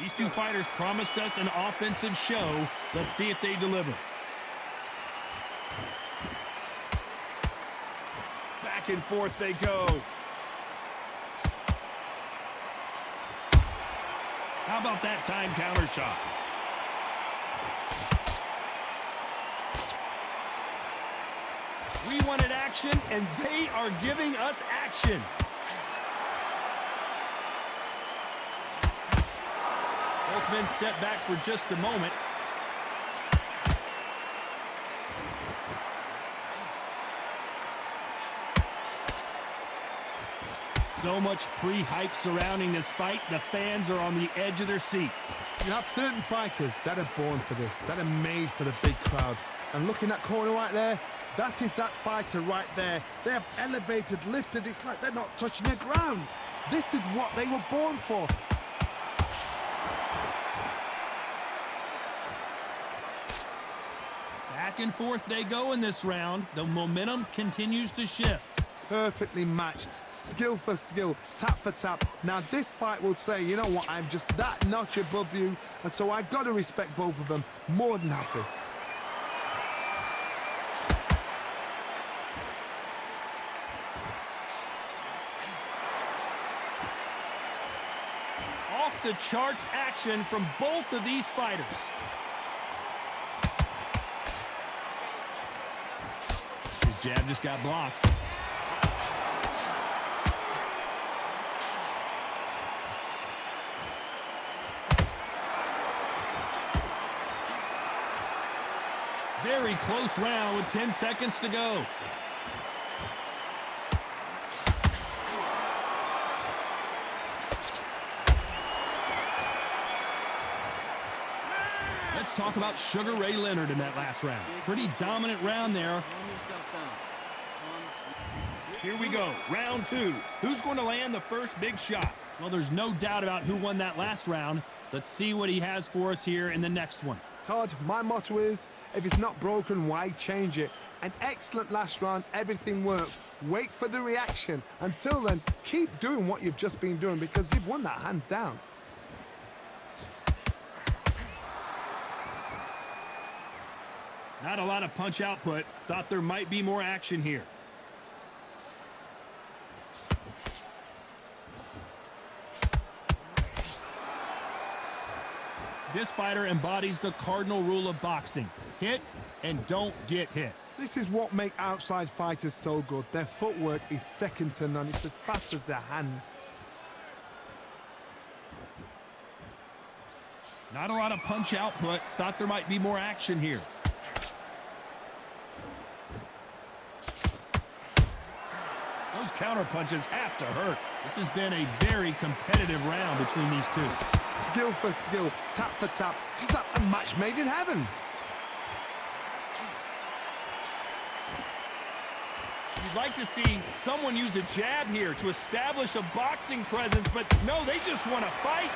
These two fighters promised us an offensive show. Let's see if they deliver. Back and forth they go. How about that time counter shot? We wanted action, and they are giving us action. Both men step back for just a moment. So much pre-hype surrounding this fight, the fans are on the edge of their seats. You have certain fighters that are born for this, that are made for the big crowd. And looking at that corner right there, that is that fighter right there. They have elevated, lifted, it's like they're not touching the ground. This is what they were born for. Back and forth they go in this round. The momentum continues to shift. Perfectly matched, skill for skill, tap for tap. Now this fight will say, you know what, I'm just that notch above you, and so I got to respect both of them. More than happy. Off the charts action from both of these fighters. His jab just got blocked. Very close round with 10 seconds to go. Let's talk about Sugar Ray Leonard in that last round. Pretty dominant round there. Here we go, round two. Who's going to land the first big shot? Well, there's no doubt about who won that last round. Let's see what he has for us here in the next one. Todd, my motto is, if it's not broken, why change it? An excellent last round, everything worked. Wait for the reaction. Until then, keep doing what you've just been doing because you've won that hands down. Not a lot of punch output. Thought there might be more action here. This fighter embodies the cardinal rule of boxing. Hit and don't get hit. This is what makes outside fighters so good. Their footwork is second to none. It's as fast as their hands. Not a lot of punch output. Thought there might be more action here. Those counter punches have to hurt. This has been a very competitive round between these two. Skill for skill, tap for tap. Just like a match made in heaven. You'd like to see someone use a jab here to establish a boxing presence, but no, they just want to fight.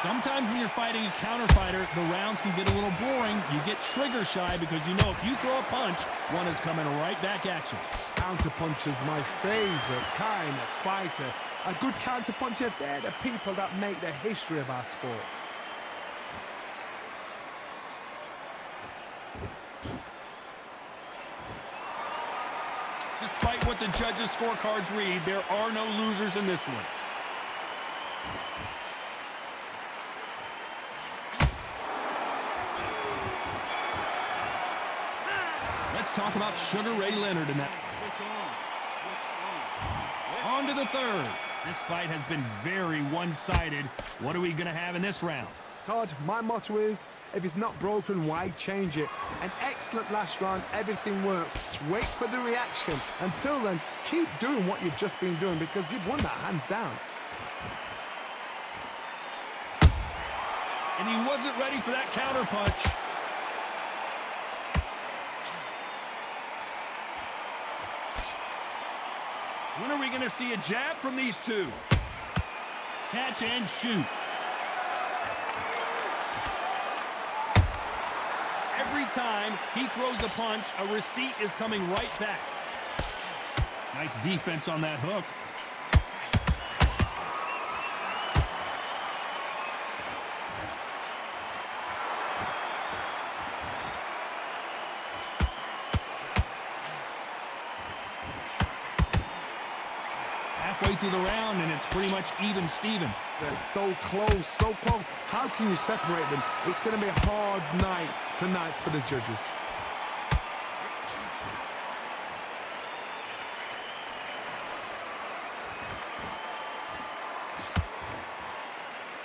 Sometimes when you're fighting a counter fighter, the rounds can get a little boring. You get trigger shy because you know if you throw a punch, one is coming right back at you. Counter punchers, my favorite kind of fighter. A good counter puncher, they're the people that make the history of our sport. Despite what the judges' scorecards read, there are no losers in this one. Let's talk about Sugar Ray Leonard in that. On to the third. This fight has been very one-sided. What are we going to have in this round? Todd, my motto is, if it's not broken, why change it? An excellent last round, everything works. Wait for the reaction. Until then, keep doing what you've just been doing because you've won that hands down. And he wasn't ready for that counter punch. When are we going to see a jab from these two? Catch and shoot. Every time he throws a punch, a receipt is coming right back. Nice defense on that hook. Halfway through the round, and it's pretty much even Steven. They're so close, so close. How can you separate them? It's going to be a hard night tonight for the judges.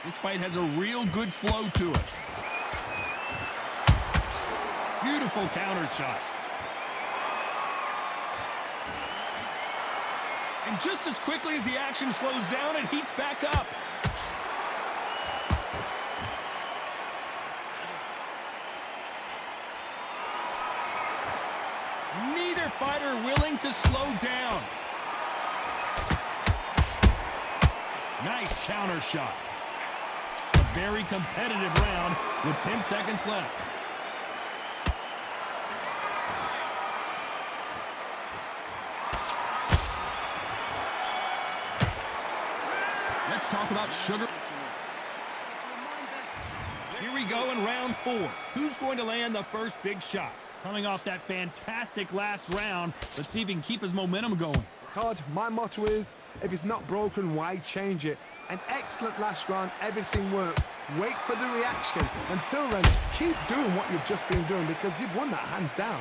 This fight has a real good flow to it. Beautiful counter shot. And just as quickly as the action slows down, it heats back up. Neither fighter willing to slow down. Nice counter shot. A very competitive round with 10 seconds left. Let's talk about Sugar. Here we go in round 4. Who's going to land the first big shot? Coming off that fantastic last round, let's see if he can keep his momentum going. Todd, my motto is, if it's not broken, why change it? An excellent last round, everything works. Wait for the reaction. Until then, keep doing what you've just been doing because you've won that hands down.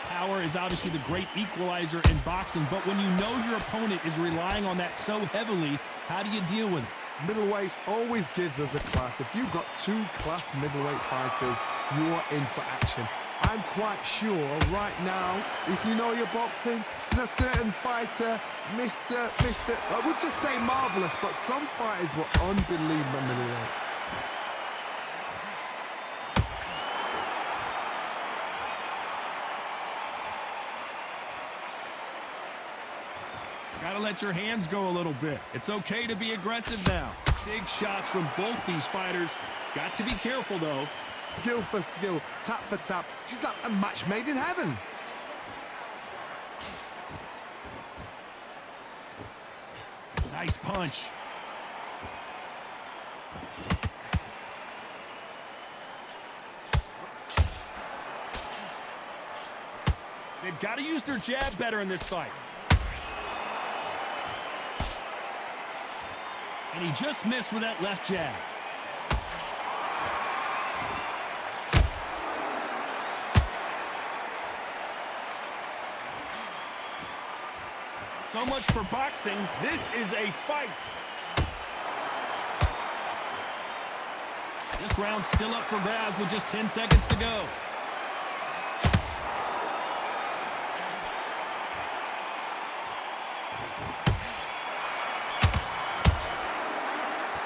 Power is obviously the great equalizer in boxing, but when you know your opponent is relying on that so heavily, how do you deal with it? Middleweight always gives us a class. If you've got 2 class middleweight fighters, you're in for action. I'm quite sure right now, if you know your boxing, there's a certain fighter, I would just say marvelous, but some fighters were unbelievable middleweight. Gotta let your hands go a little bit. It's okay to be aggressive now. Big shots from both these fighters. Got to be careful, though. Skill for skill, tap for tap. She's like a match made in heaven. Nice punch. They've got to use their jab better in this fight. And he just missed with that left jab. So much for boxing. This is a fight. This round's still up for grabs with just 10 seconds to go.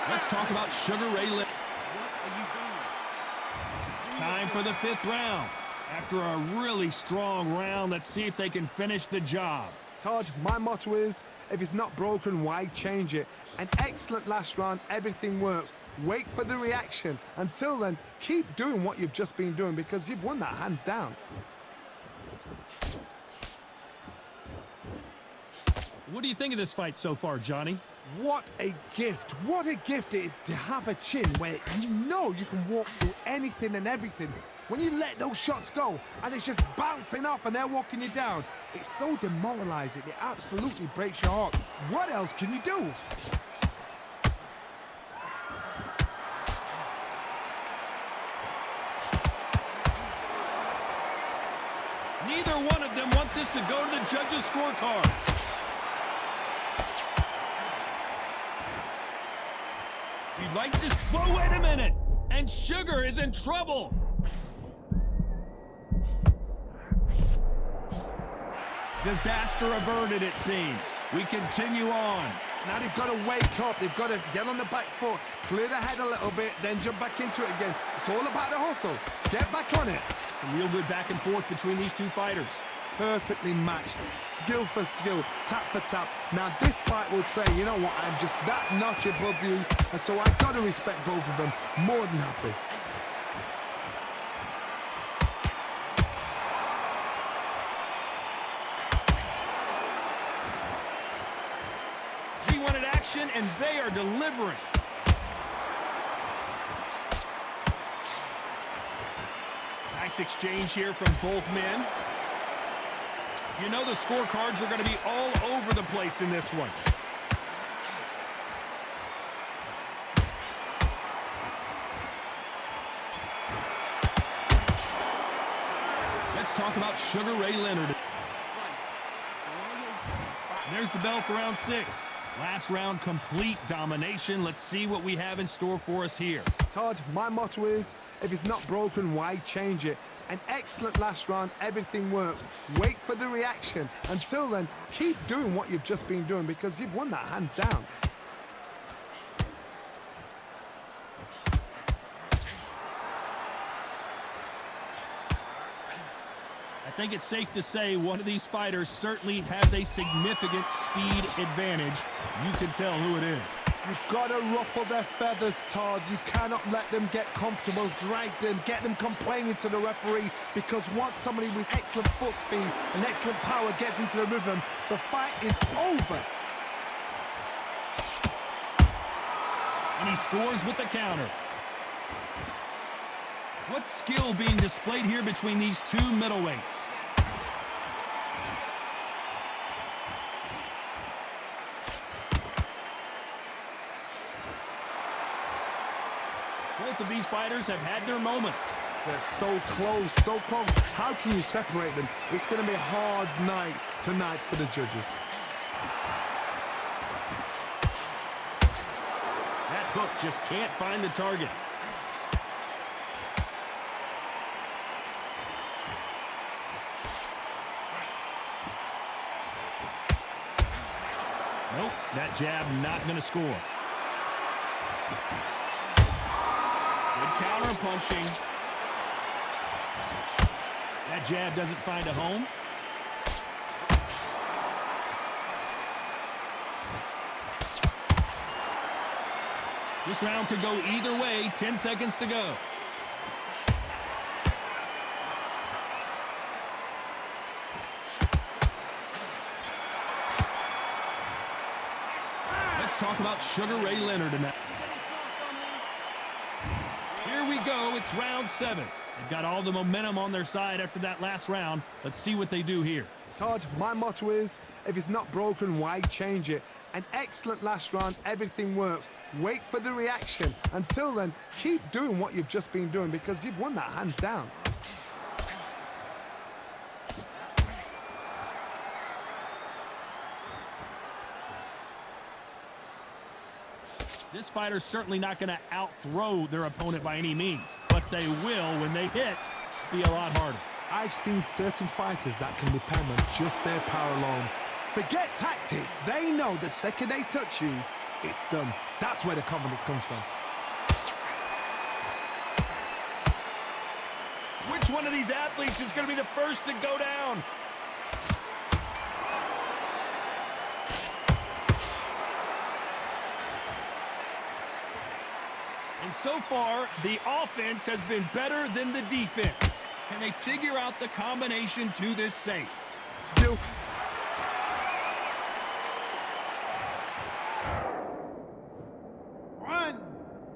Let's talk about Sugar Ray Leonard. Time for the 5th round. After a really strong round, let's see if they can finish the job. Todd, my motto is, if it's not broken, why change it? An excellent last round, everything works. Wait for the reaction. Until then, keep doing what you've just been doing because you've won that hands down. What do you think of this fight so far, Johnny? What a gift. What a gift it is to have a chin where you know you can walk through anything and everything. When you let those shots go and it's just bouncing off and they're walking you down, it's so demoralizing. It absolutely breaks your heart. What else can you do? Neither one of them want this to go to the judges' scorecards. You'd like to... Whoa, wait a minute! And Sugar is in trouble! Disaster averted, it seems. We continue on. Now they've got to wake up. They've got to get on the back foot, clear the head a little bit, then jump back into it again. It's all about the hustle. Get back on it. Some real good back and forth between these two fighters. Perfectly matched, skill for skill, tap for tap. Now this fight will say, you know what, I'm just that notch above you, and so I've got to respect both of them more than happy. and they are delivering. Nice exchange here from both men. You know the scorecards are going to be all over the place in this one. Let's talk about Sugar Ray Leonard. There's the bell for round 6. Last round, complete domination. Let's see what we have in store for us here. Todd, my motto is, if it's not broken, why change it? An excellent last round, everything works. Wait for the reaction. Until then, keep doing what you've just been doing because you've won that hands down. I think it's safe to say one of these fighters certainly has a significant speed advantage. You can tell who it is. You've got to ruffle their feathers, Todd. You cannot let them get comfortable, drag them, get them complaining to the referee, because once somebody with excellent foot speed and excellent power gets into the rhythm, the fight is over. And he scores with the counter. What skill being displayed here between these two middleweights? Both of these fighters have had their moments. They're so close, so close. How can you separate them? It's going to be a hard night tonight for the judges. That hook just can't find the target. Nope, that jab not going to score. Good counter punching. That jab doesn't find a home. This round could go either way. 10 seconds to go. Let's talk about Sugar Ray Leonard tonight. Here we go. It's round 7. They've got all the momentum on their side after that last round. Let's see what they do here. Todd, my motto is, if it's not broken, why change it? An excellent last round, everything works. Wait for the reaction. Until then, keep doing what you've just been doing because you've won that hands down. This fighter's certainly not going to out-throw their opponent by any means, but they will, when they hit, be a lot harder. I've seen certain fighters that can depend on just their power alone. Forget tactics. They know the second they touch you, it's done. That's where the confidence comes from. Which one of these athletes is going to be the first to go down? And so far, the offense has been better than the defense. Can they figure out the combination to this safe? Skill. One,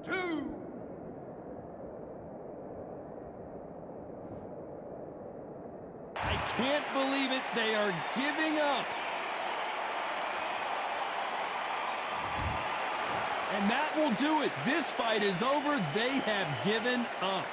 two. I can't believe it. They are giving up. And that will do it. This fight is over. They have given up.